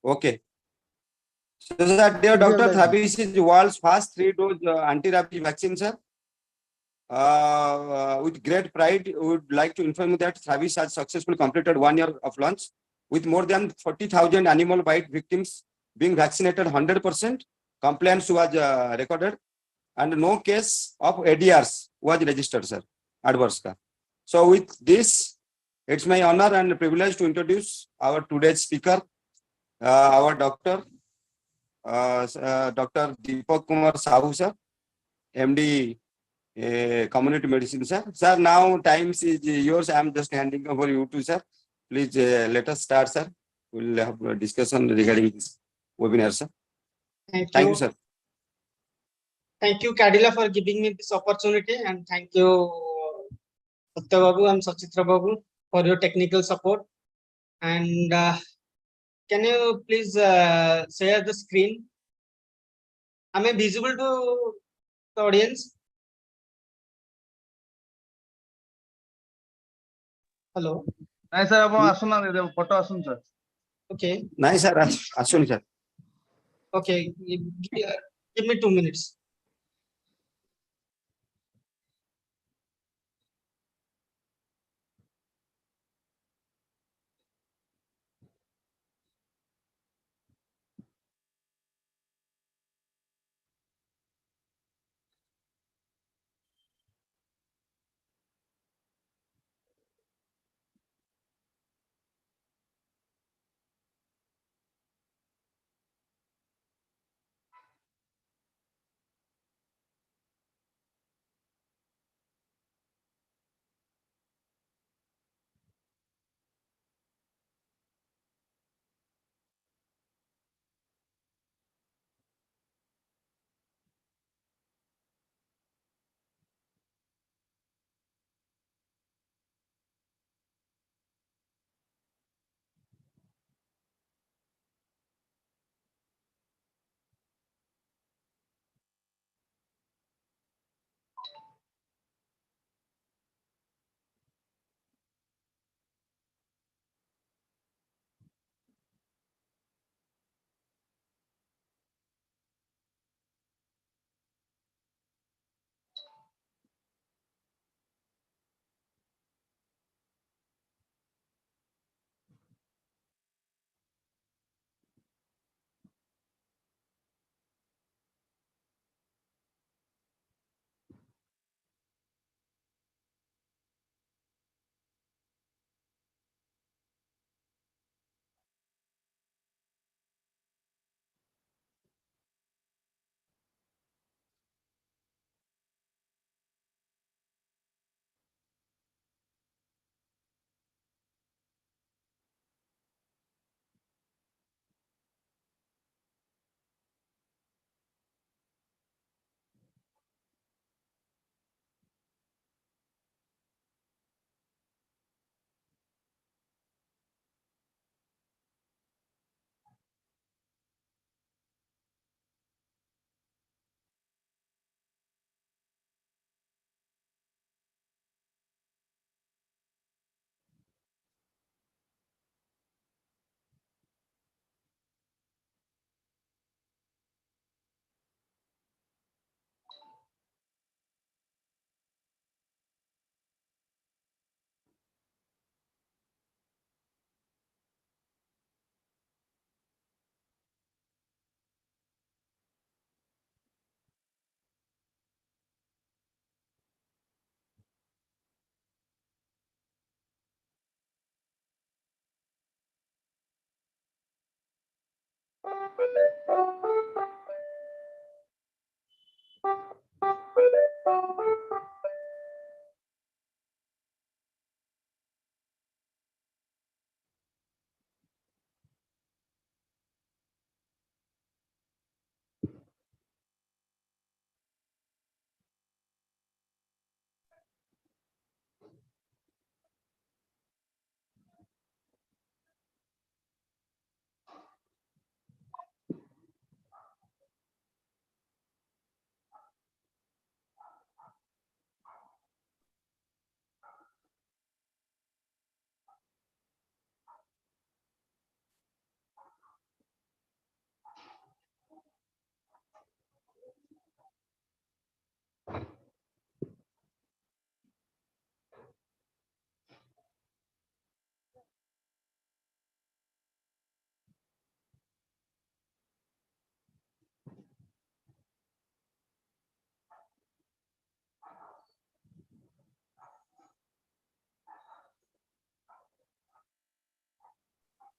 Okay. So, sir, dear Dr. Travis is world's first 3-dose anti-rabies vaccine, sir. With great pride, we would like to inform you that Travis has successfully completed 1 year of launch with more than 40,000 animal bite victims being vaccinated 100%. Compliance was recorded and no case of ADRs was registered, sir. Adverse. So with this, it's my honor and privilege to introduce our today's speaker, our doctor, Dr. Deepak Kumar Sahu, sir, MD, community medicine, sir. Sir, now times is yours. I'm just handing over you to sir. Please let us start, sir. We'll have a discussion regarding this webinar, sir. Thank you, sir. Thank you, Cadila, for giving me this opportunity, and thank you, Satya Babu and Sachitra Babu, for your technical support. And can you please share the screen? Am I visible to the audience? Hello. Nice, sir. Photo asun, sir. Okay. Nice, sir. Asun, sir. Okay. Give me 2 minutes.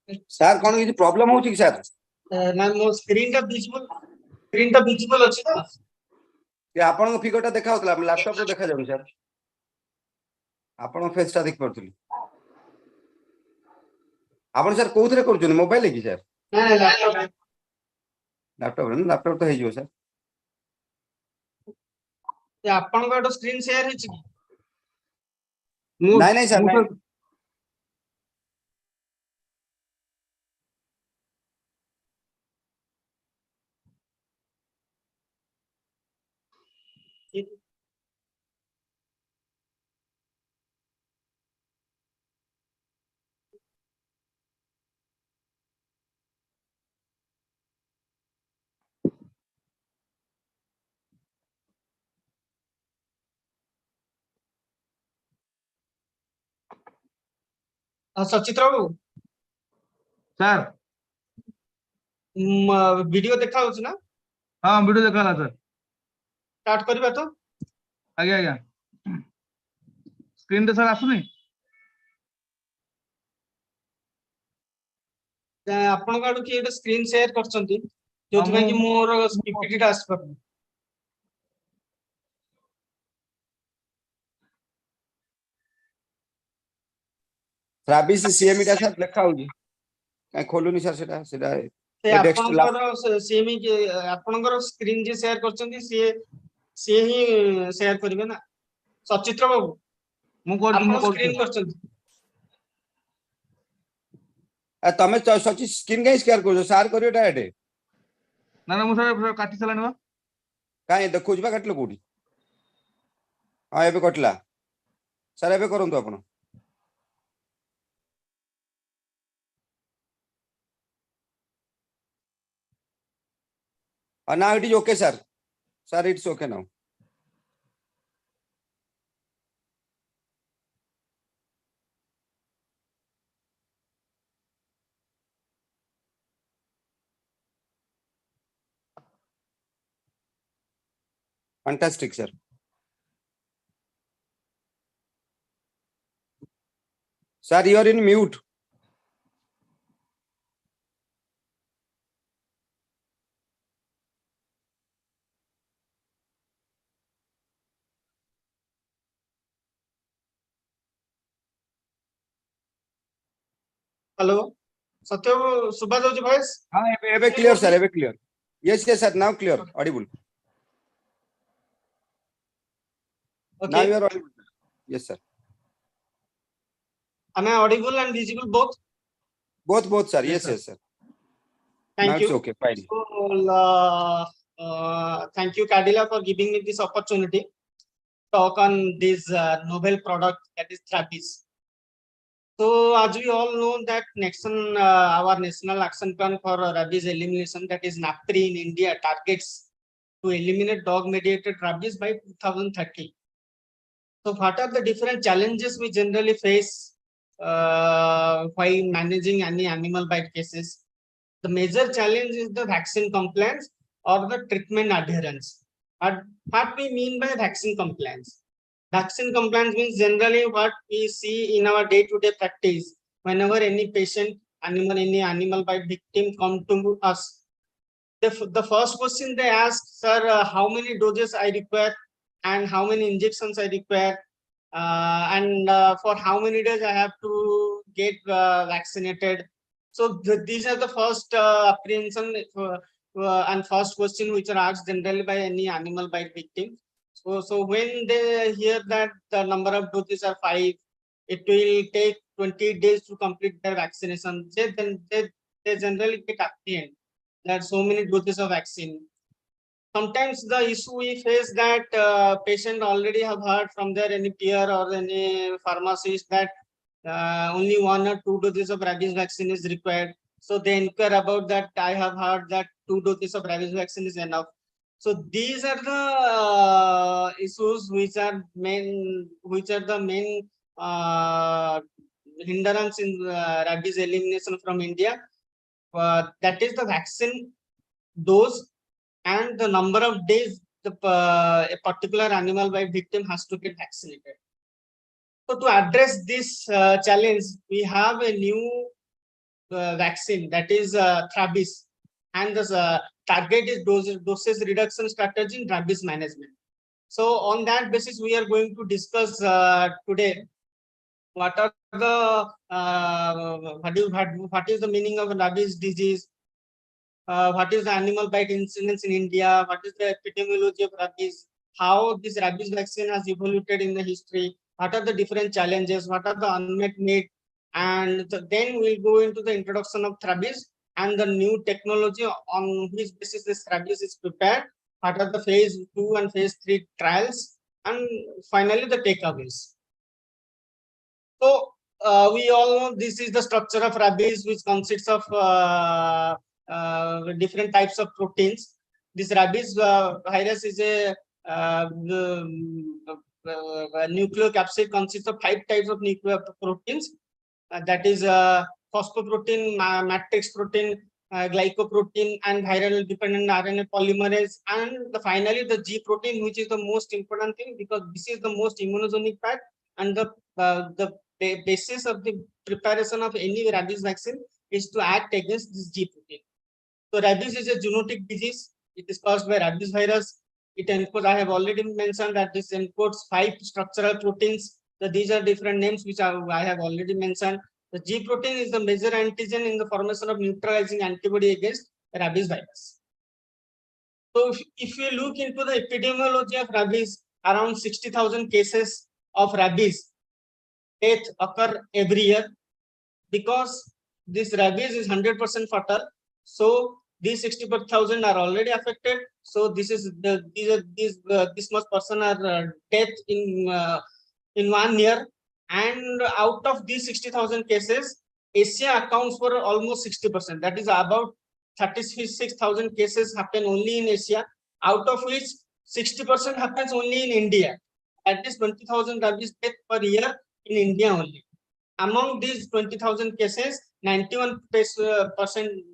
sir कौन किसी problem हो ठीक sir? ना मो screen टा visible अछि ना? ये आपन फिगर टा देखा होतला लैपटॉप रे देखा जाउनी सर आपन फेस टा देख परतुली आपन सर कोउथरे करछन मोबाइल की सर ना लैपटॉप तो हे जो सर आपण को स्क्रीन शेयर हिची की? नहीं नहीं सर नहीं सचित्र बाबू सर वीडियो देखा होछ ना? हाँ वीडियो देखा सर स्टार्ट करबा तो आज्ञा आज्ञा स्क्रीन रे सर आसुनी आपण को कि एटा स्क्रीन शेयर करछंती हाँ, जोथि कि मु- मोर पीपीटी टा आस पर ट्रैविस सीएमई टा सर देखा होजी काई खोलुनी सर सेटा से ये डेस्क लैप आपणकर सेमी के आपणकर स्क्रीन जे शेयर करछंती से ही शेयर करिवे ना सचित्र बाबू मु कर मु आपण कर स्क्रीन करछंती तमे सची स्क्रीन काई शेयर करजो सर करियो डायरेक्ट ना ना मु सर काटी चलानी बा काई देखो जबा कटलो कोडी हां एबे कटला सर एबे करंतु आपण now it is okay sir it's okay now fantastic sir you are in mute hello सत्य सुबा जाउछ वॉइस हाँ एबे क्लियर सर एबे clear yes sir now clear audible now okay you are audible yes sir am I audible and visible both? both sir Yes, yes sir. sir now Thank it's you. okay fine So, thank you, Cadila, for giving me this opportunity to talk on this novel product that is Travis. So, as we all know that our National Action Plan for Rabies Elimination, that is NAPRI in India, targets to eliminate dog-mediated rabies by 2030. So, what are the different challenges we generally face while managing any animal bite cases? The major challenge is the vaccine compliance or the treatment adherence. What we mean by vaccine compliance? Vaccine compliance means generally what we see in our day-to-day practice. Whenever any patient, any animal bite victim come to us, the first question they ask, sir, how many doses I require and how many injections I require, and for how many days I have to get vaccinated. So these are the first apprehension and first question which are asked generally by any animal bite victim. So when they hear that the number of doses are 5, it will take 20 days to complete their vaccination. They generally get apprehended that so many doses of vaccine. Sometimes the issue we face that patient already have heard from their any peer or any pharmacist that only 1 or 2 doses of rabies vaccine is required. So they inquire about that. I have heard that 2 doses of rabies vaccine is enough. So these are the issues which are the main hindrance in rabies elimination from India. That is the vaccine dose and the number of days a particular animal bite victim has to get vaccinated. So to address this challenge, we have a new vaccine, that is Thravis, and the target is dosage reduction strategy in rabies management. So on that basis, we are going to discuss today what are the what is the meaning of rabies disease, what is the animal bite incidence in India, what is the epidemiology of rabies, how this rabies vaccine has evolved in the history, what are the different challenges, what are the unmet need, and then we'll go into the introduction of rabies and the new technology on which basis this rabies is prepared, what are the phase 2 and phase 3 trials, and finally the takeaways. So we all know this is the structure of rabies, which consists of different types of proteins. This rabies virus is a nucleocapsid consists of 5 types of proteins. That is phosphoprotein, matrix protein, glycoprotein, and viral dependent RNA polymerase, and finally the G protein, which is the most important thing because this is the most immunogenic part and the basis of the preparation of any rabies vaccine is to act against this G protein. So rabies is a zoonotic disease. It is caused by rabies virus. It encodes, I have already mentioned that this encodes 5 structural proteins. So these are different names which I have already mentioned. The G protein is the major antigen in the formation of neutralizing antibody against rabies virus. So if you look into the epidemiology of rabies, around 60,000 cases of rabies death occur every year because this rabies is 100% fatal. So these 60,000 are already affected. So this is this much person are dead in 1 year, and out of these 60,000 cases, Asia accounts for almost 60%. That is about 36,000 cases happen only in Asia, out of which 60% happens only in India. That is 20,000 rabies death per year in India only. Among these 20,000 cases, 91%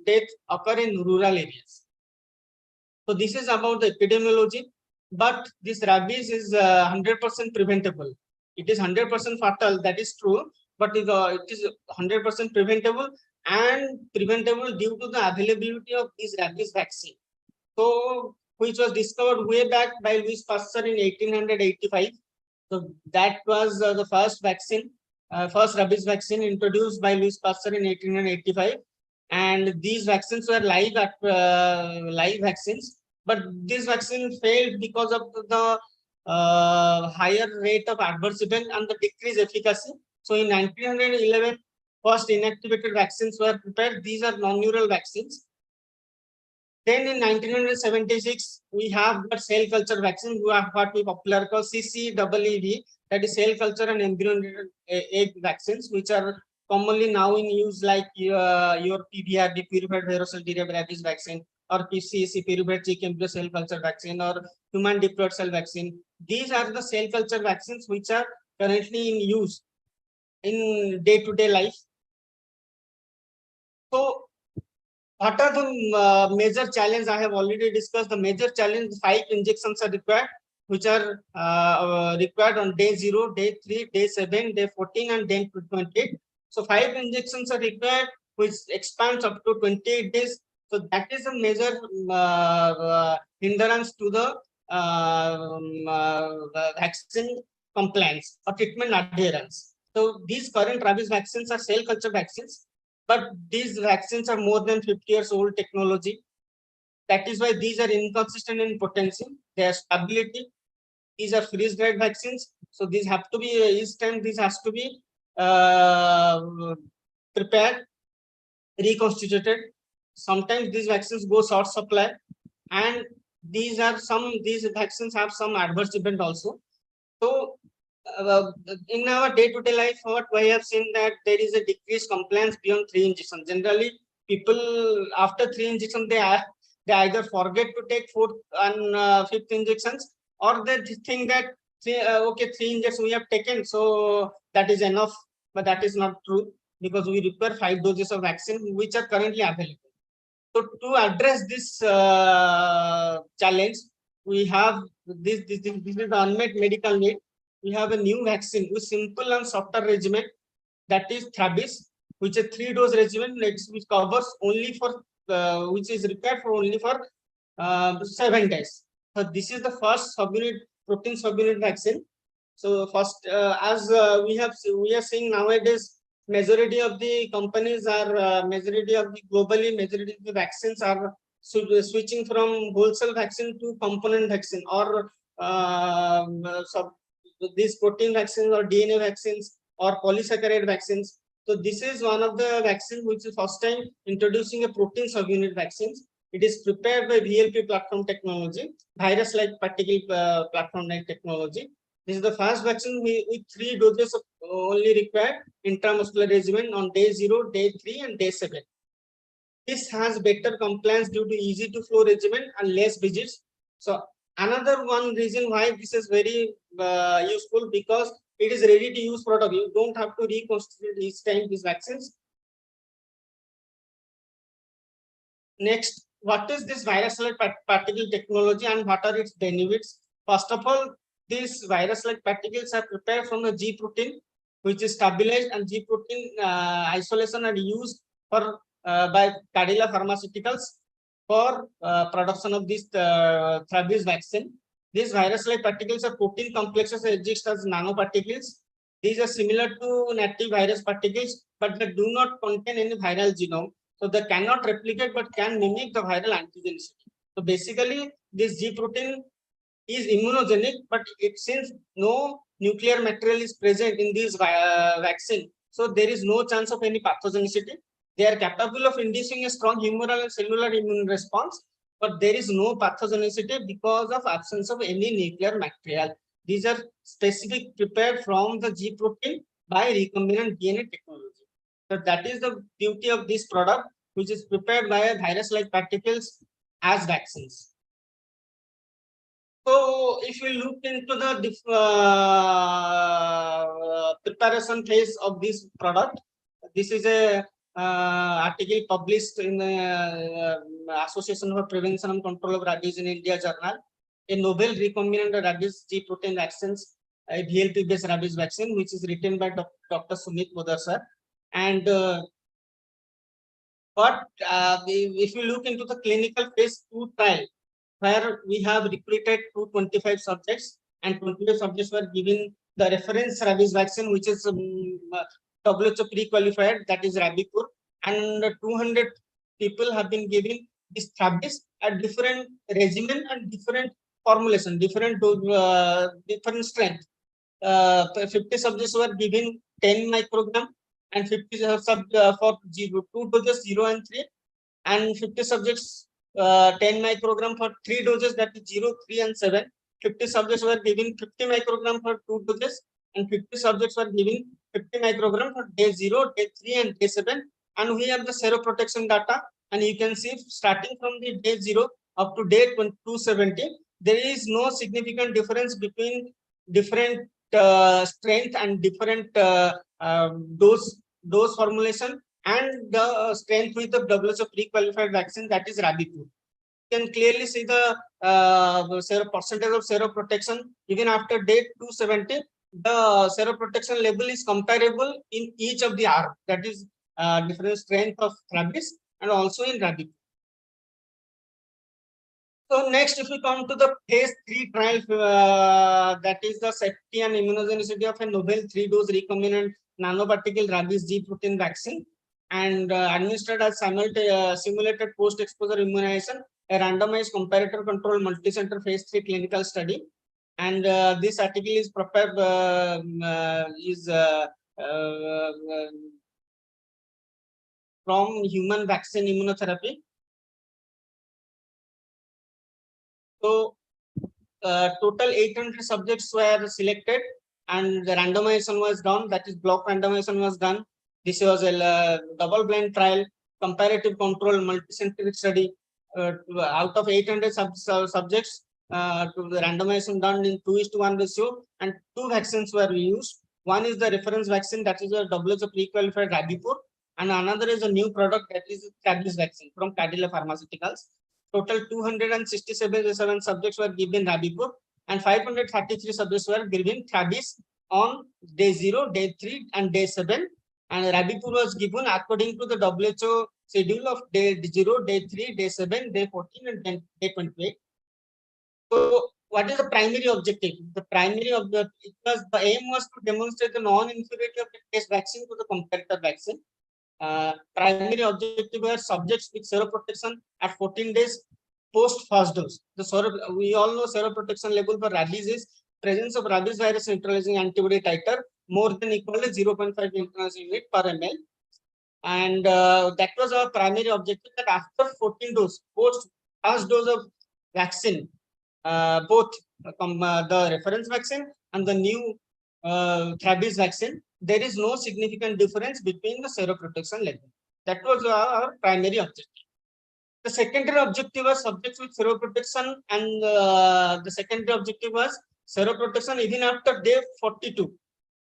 death occur in rural areas. So this is about the epidemiology, but this rabies is 100% preventable. It is 100% fatal, that is true, but it is 100% preventable and preventable due to the availability of this rabies vaccine. So which was discovered way back by Louis Pasteur in 1885. So that was the first vaccine, first rabies vaccine introduced by Louis Pasteur in 1885, and these vaccines were live vaccines. But this vaccine failed because of the higher rate of adverse event and the decreased efficacy. So in 1911, first inactivated vaccines were prepared. These are non-neural vaccines. Then in 1976, we have the cell culture vaccine, what we popularly call CCEEV, that is cell culture and embryonic egg vaccines, which are commonly now in use, like your PVRD, purified viral derived rabies vaccine, or PCEC, purified chick embryo cell culture vaccine, or human diploid cell vaccine. These are the cell culture vaccines which are currently in use in day-to-day life. So what are the major challenges? I have already discussed the major challenge. 5 injections are required, which are required on day 0, day 3, day 7, day 14, and day 28. So 5 injections are required, which expands up to 28 days. So that is a major hindrance to the vaccine compliance or treatment adherence. So these current rabies vaccines are cell culture vaccines, but these vaccines are more than 50 years old technology. That is why these are inconsistent in potency, their stability. These are freeze-dried vaccines, so these have to be each time this has to be prepared, reconstituted. Sometimes these vaccines go short supply, and these vaccines have some adverse event also. So in our day-to-day life, what we have seen that there is a decreased compliance beyond 3 injections. Generally, people after 3 injections, they either forget to take 4th and 5th injections, or they think that 3 injections we have taken, so that is enough. But that is not true, because we require 5 doses of vaccine which are currently available. So to address this challenge, we have this is the unmet medical need. We have a new vaccine with simple and softer regimen, that is Thravis. which is 3-dose regimen, which covers only for which is required for only for 7 days. So this is the first subunit protein subunit vaccine. So first, as we are seeing nowadays, majority of the companies are majority of the globally majority of the vaccines are switching from wholesale vaccine to component vaccine or these protein vaccines or DNA vaccines or polysaccharide vaccines. So this is one of the vaccines which is first time introducing a protein subunit vaccines. It is prepared by VLP platform technology, virus-like particle platform-like technology. This is the first vaccine with 3 doses of only required intramuscular regimen on day 0, day 3, and day 7. This has better compliance due to easy to flow regimen and less visits. So another one reason why this is very useful, because it is ready to use product. You don't have to reconstitute each time these vaccines. Next, what is this virus-like particle technology and what are its benefits? First of all, these virus-like particles are prepared from the G protein, which is stabilized, and G protein isolation are used for by Cadila Pharmaceuticals for production of this Travis vaccine. These virus-like particles are protein complexes that exist as nanoparticles. These are similar to native virus particles, but they do not contain any viral genome. So they cannot replicate but can mimic the viral antigenicity. So basically, this G protein is immunogenic, but it since no nuclear material is present in this vaccine, so there is no chance of any pathogenicity. They are capable of inducing a strong humoral and cellular immune response, but there is no pathogenicity because of absence of any nuclear material. These are specific prepared from the G protein by recombinant DNA technology. So that is the beauty of this product, which is prepared by virus-like particles as vaccines. So if we look into the preparation phase of this product, this is a article published in the Association for Prevention and Control of Rabies in India journal, a novel recombinant rabies G protein vaccines, a VLP based rabies vaccine, which is written by Dr. Sumit Bodar sir. And if you look into the clinical phase 2 trial, where we have recruited 225 subjects, and 25 subjects were given the reference rabies vaccine, which is WHO pre-qualified, that is Rabipur, and 200 people have been given this rabies at different regimen and different formulation, different strength. 50 subjects were given 10 microgram, and 50 for 2 doses 0 and 3, and 50 subjects 10 microgram for 3 doses, that is 0, 3, and 7. 50 subjects were given 50 microgram for 2 doses, and 50 subjects were given 50 microgram for day 0, day 3, and day 7. And we have the seroprotection data, and you can see starting from the day 0 up to day 270, there is no significant difference between different strength and different dose formulation and the strength with the WHO pre-qualified vaccine, that is Rabipur. You can clearly see the percentage of seroprotection even after day 270. The seroprotection level is comparable in each of the arm, that is different strength of rabies and also in Rabipur. So next, if we come to the phase 3 trial, that is the safety and immunogenicity of a novel 3-dose recombinant nanoparticle rabies G protein vaccine, and administered as simulated post-exposure immunization, a randomized comparator control multicenter phase 3 clinical study. And this article is prepared from Human Vaccine Immunotherapy. So total 800 subjects were selected, and the randomization was done, that is block randomization was done. This was a double-blind trial, comparative control, multicentric study. Out of 800 subjects, the randomization done in 2:1 ratio, and 2 vaccines were used. One is the reference vaccine, that is a WHO pre-qualified Rabipur, and another is a new product, that is Travis vaccine from Cadila Pharmaceuticals. Total 267 subjects were given Rabipur, and 533 subjects were given Travis on day 0, day 3, and day 7. and Rabipur was given according to the WHO schedule of day 0, day 3, day 7, day 14, and then day 28. So, what is the primary objective? The primary objective, because the aim was to demonstrate the non-inferiority of the test vaccine to the comparator vaccine. Primary objective were subjects with seroprotection at 14 days post first dose. We all know seroprotection level for rabies is presence of rabies virus neutralizing antibody titer more than equal to 0.5 unit per ml. And that was our primary objective, that after 14 dose, post first dose of vaccine, both the reference vaccine and the new rabies vaccine, there is no significant difference between the seroprotection level. That was our primary objective. The secondary objective was subjects with seroprotection, and the secondary objective was seroprotection even after day 42,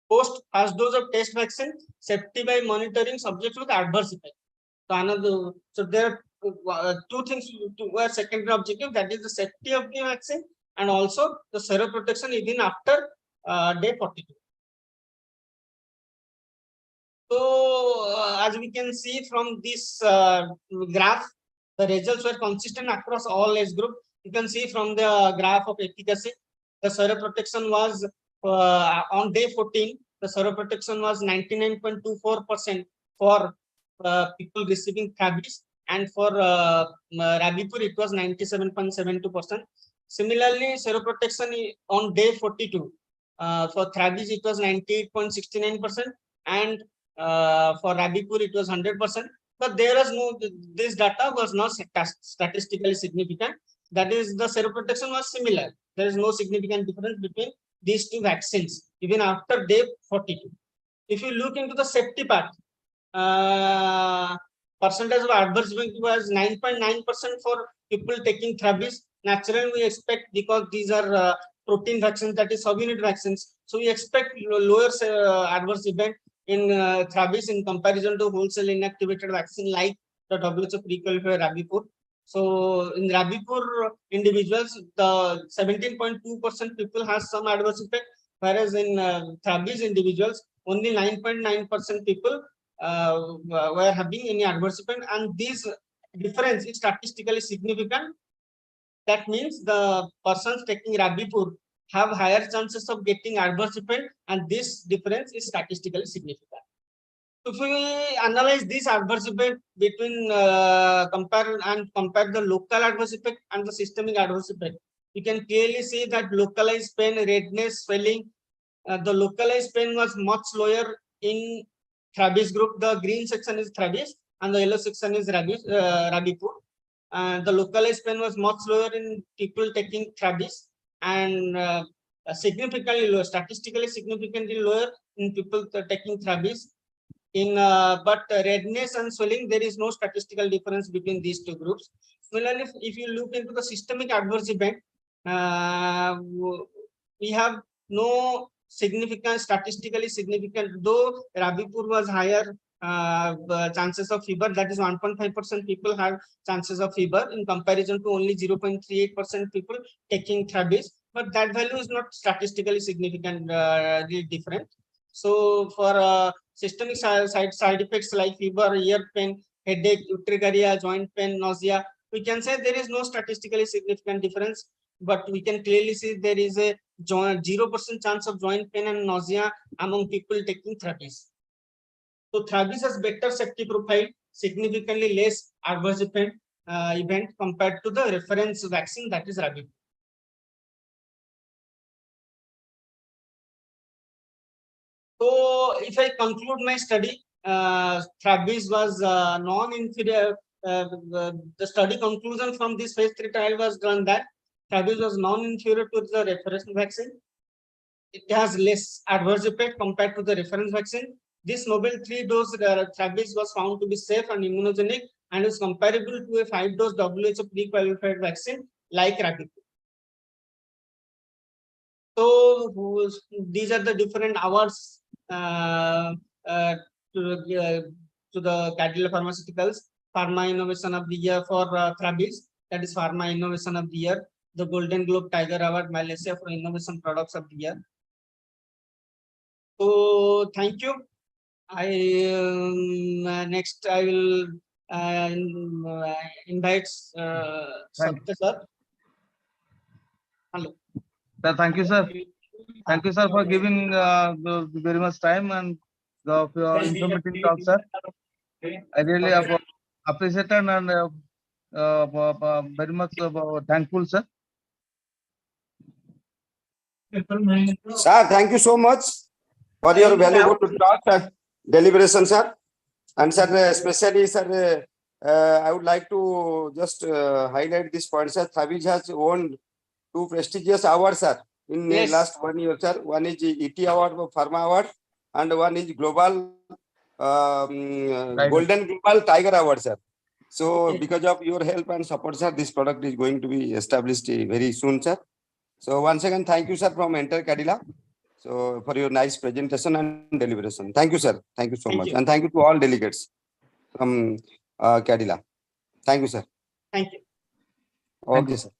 post first dose of test vaccine, safety by monitoring subjects with adverse effect. So there are two things were secondary objective, that is the safety of the vaccine and also the seroprotection even after day 42. So as we can see from this graph, the results were consistent across all age group. You can see from the graph of efficacy, the seroprotection was on day 14, the seroprotection was 99.24% for people receiving rabies, and for Rabipur it was 97.72%. Similarly, seroprotection on day 42 for rabies it was 98.69%, and for Rabipur it was 100%. But there is no, this data was not statistically significant. That is, the seroprotection was similar. There is no significant difference between these two vaccines even after day 42. If you look into the safety part, percentage of adverse event was 9.9% for people taking rabies. Naturally, we expect, because these are protein vaccines, that is subunit vaccines, so we expect lower adverse event in rabies in comparison to wholesale inactivated vaccine like the WHO pre-qualified Rabipur. So in Rabipur individuals, the 17.2% people has some adverse effect, whereas in rabies individuals, only 9.9% people were having any adverse effect, and this difference is statistically significant. That means the persons taking Rabipur have higher chances of getting adverse effect, and this difference is statistically significant. If we analyze this adverse effect between compare the local adverse effect and the systemic adverse effect, you can clearly see that localized pain, redness, swelling, the localized pain was much lower in rabies group. The green section is rabies and the yellow section is rabies, Rabipur. The localized pain was much lower in people taking rabies, and significantly lower, statistically significantly lower in people taking rabies. But redness and swelling, there is no statistical difference between these two groups. Similarly, if you look into the systemic adverse event, we have no significant, statistically significant, though Rabipur was higher chances of fever, that is 1.5% people have chances of fever in comparison to only 0.38% people taking rabies, but that value is not statistically significantly different. So for systemic side effects like fever, ear pain, headache, urticaria, joint pain, nausea, we can say there is no statistically significant difference, but we can clearly see there is a 0% chance of joint pain and nausea among people taking rabies. So rabies has better safety profile, significantly less adverse event compared to the reference vaccine, that is Rabipur. So if I conclude my study, rabies was non-inferior. The study conclusion from this phase 3 trial was done that rabies was non-inferior to the reference vaccine. It has less adverse effect compared to the reference vaccine. This novel 3-dose rabies was found to be safe and immunogenic and is comparable to a 5-dose WHO pre-qualified vaccine like Rabipur. So these are the different awards to the Cadila Pharmaceuticals. Pharma Innovation of the Year for rabies, that is Pharma Innovation of the Year. The Golden Globe Tiger Award, Malaysia, for Innovation Products of the Year. So thank you. Next I will invite Thank- Satya sir. Hello. Sir, thank you, sir. Thank you, sir, for giving very much time and your informative talk, sir. I really appreciate and very much thankful, sir. Sir, thank you so much for your valuable talk and deliberation, sir. And sir, especially, sir, I would like to just highlight this point, sir. Thavish has won 2 prestigious awards, sir, in the Yes. last 1 year, sir. One is ET Award, Pharma Award, and one is Global Golden Global Tiger Award, sir. So, Okay. because of your help and support, sir, this product is going to be established very soon, sir. So, once again, thank you, sir, from Enter Cadila. So, for your nice presentation and deliberation. Thank you, sir. Thank you so Thank much. you. And thank you to all delegates from Cadila. Thank you, sir. Thank you. Thank Okay, you. sir.